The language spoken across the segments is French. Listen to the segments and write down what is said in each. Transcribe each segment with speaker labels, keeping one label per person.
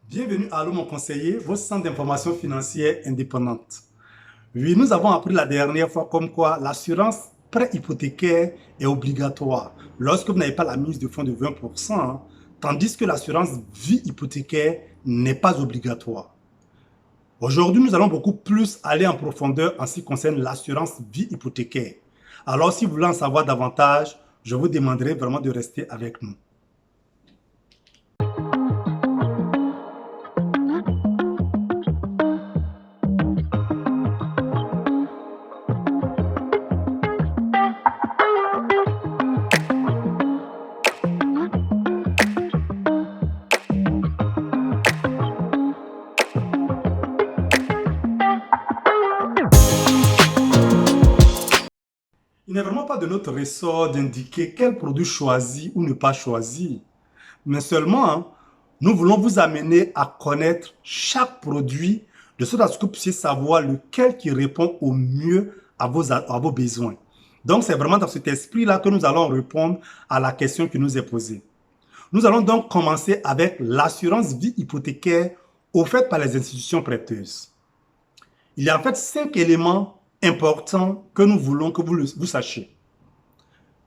Speaker 1: Bienvenue à Allô mon conseiller, votre centre d'information financière indépendante. Oui, nous avons appris la dernière fois comme quoi l'assurance prêt hypothécaire est obligatoire lorsque vous n'avez pas la mise de fonds de 20%, tandis que l'assurance vie hypothécaire n'est pas obligatoire. Aujourd'hui, nous allons beaucoup plus aller en profondeur en ce qui concerne l'assurance vie hypothécaire. Alors, si vous voulez en savoir davantage, je vous demanderai vraiment de rester avec nous. Il n'est vraiment pas de notre ressort d'indiquer quel produit choisir ou ne pas choisir, mais seulement nous voulons vous amener à connaître chaque produit de sorte à ce que vous puissiez savoir lequel qui répond au mieux à vos besoins. Donc, c'est vraiment dans cet esprit-là que nous allons répondre à la question qui nous est posée. Nous allons donc commencer avec l'assurance vie hypothécaire offerte par les institutions prêteuses. Il y a en fait 5 éléments importants que nous voulons que vous sachiez.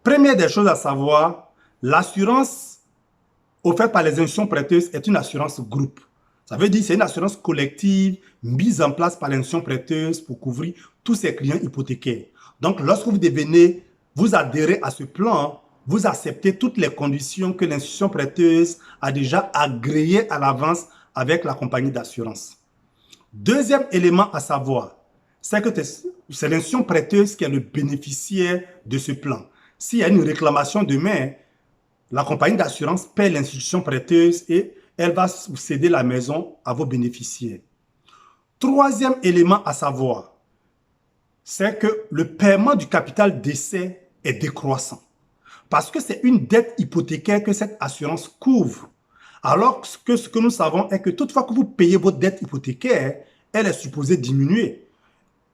Speaker 1: Première des choses à savoir, l'assurance offerte par les institutions prêteuses est une assurance groupe. Ça veut dire que c'est une assurance collective mise en place par l'institution prêteuse pour couvrir tous ses clients hypothécaires. Donc, lorsque vous adhérez à ce plan, vous acceptez toutes les conditions que l'institution prêteuse a déjà agréées à l'avance avec la compagnie d'assurance. Deuxième élément à savoir, c'est que c'est l'institution prêteuse qui est le bénéficiaire de ce plan. S'il y a une réclamation demain, la compagnie d'assurance paie l'institution prêteuse et elle va céder la maison à vos bénéficiaires. Troisième élément à savoir, c'est que le paiement du capital d'essai est décroissant. Parce que c'est une dette hypothécaire que cette assurance couvre. Alors que ce que nous savons est que toutefois que vous payez votre dette hypothécaire, elle est supposée diminuer.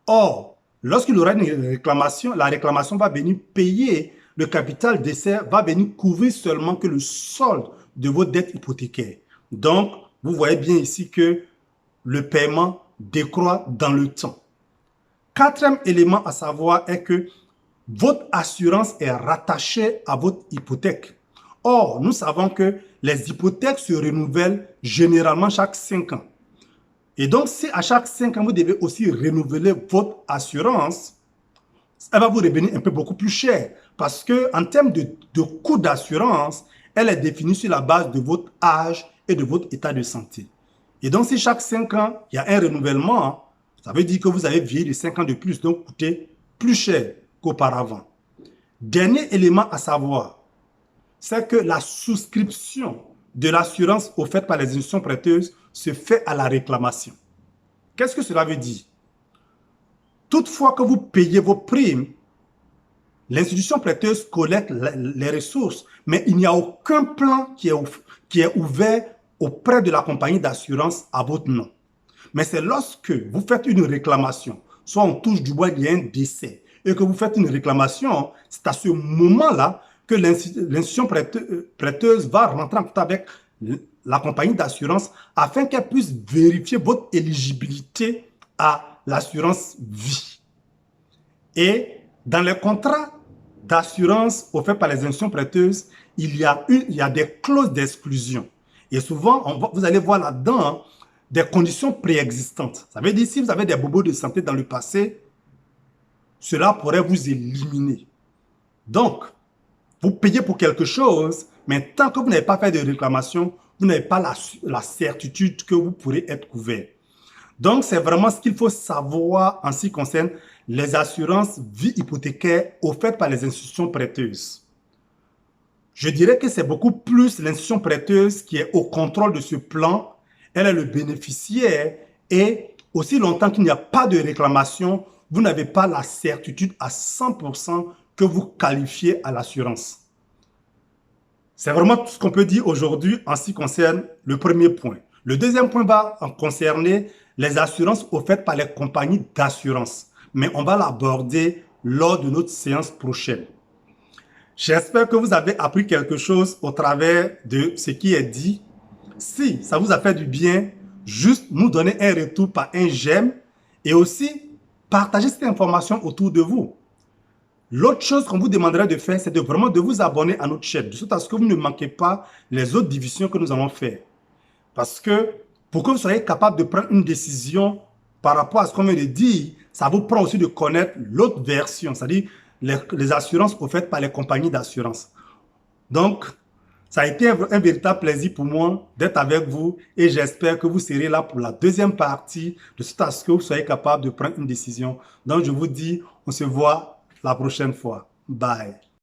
Speaker 1: Or, lorsqu'il y aura une réclamation, la réclamation va venir payer le capital d'essai, va venir couvrir seulement que le solde de vos dettes hypothécaires. Donc, vous voyez bien ici que le paiement décroît dans le temps. Quatrième élément à savoir est que votre assurance est rattachée à votre hypothèque. Or, nous savons que les hypothèques se renouvellent généralement chaque 5 ans. Et donc, si à chaque 5 ans, vous devez aussi renouveler votre assurance, elle va vous revenir un peu beaucoup plus cher. Parce qu'en termes de coût d'assurance, elle est définie sur la base de votre âge et de votre état de santé. Et donc, si chaque 5 ans, il y a un renouvellement, ça veut dire que vous avez vieilli de 5 ans de plus, donc coûter plus cher qu'auparavant. Dernier élément à savoir, c'est que la souscription de l'assurance offerte par les institutions prêteuses se fait à la réclamation. Qu'est-ce que cela veut dire? Toutefois que vous payez vos primes, l'institution prêteuse collecte les ressources, mais il n'y a aucun plan qui est ouvert auprès de la compagnie d'assurance à votre nom. Mais c'est lorsque vous faites une réclamation, soit on touche du bois, il y a un décès, et que vous faites une réclamation, c'est à ce moment-là que l'institution prêteuse va rentrer en contact avec la compagnie d'assurance afin qu'elle puisse vérifier votre éligibilité à l'assurance vie. Et dans les contrats d'assurance offerts par les institutions prêteuses, il y a des clauses d'exclusion. Et souvent, vous allez voir là-dedans des conditions préexistantes. Ça veut dire si vous avez des bobos de santé dans le passé, cela pourrait vous éliminer. Donc, vous payez pour quelque chose, mais tant que vous n'avez pas fait de réclamation, vous n'avez pas la certitude que vous pourrez être couvert. Donc, c'est vraiment ce qu'il faut savoir en ce qui concerne les assurances vie hypothécaire offertes par les institutions prêteuses. Je dirais que c'est beaucoup plus l'institution prêteuse qui est au contrôle de ce plan. Elle est le bénéficiaire et aussi longtemps qu'il n'y a pas de réclamation, vous n'avez pas la certitude à 100% que vous qualifiez à l'assurance. C'est vraiment tout ce qu'on peut dire aujourd'hui en ce qui concerne le premier point. Le deuxième point va concerner les assurances offertes par les compagnies d'assurance. Mais on va l'aborder lors de notre séance prochaine. J'espère que vous avez appris quelque chose au travers de ce qui est dit. Si ça vous a fait du bien, juste nous donner un retour par un j'aime et aussi partager cette information autour de vous. L'autre chose qu'on vous demanderait de faire, c'est de vraiment de vous abonner à notre chaîne, de sorte à ce que vous ne manquez pas les autres divisions que nous allons faire. Parce que pour que vous soyez capable de prendre une décision par rapport à ce qu'on vient de dire, ça vous prend aussi de connaître l'autre version, c'est-à-dire les assurances offertes par les compagnies d'assurance. Donc, ça a été un véritable plaisir pour moi d'être avec vous et j'espère que vous serez là pour la deuxième partie de sorte à ce que vous soyez capable de prendre une décision. Donc, je vous dis, on se voit la prochaine fois. Bye.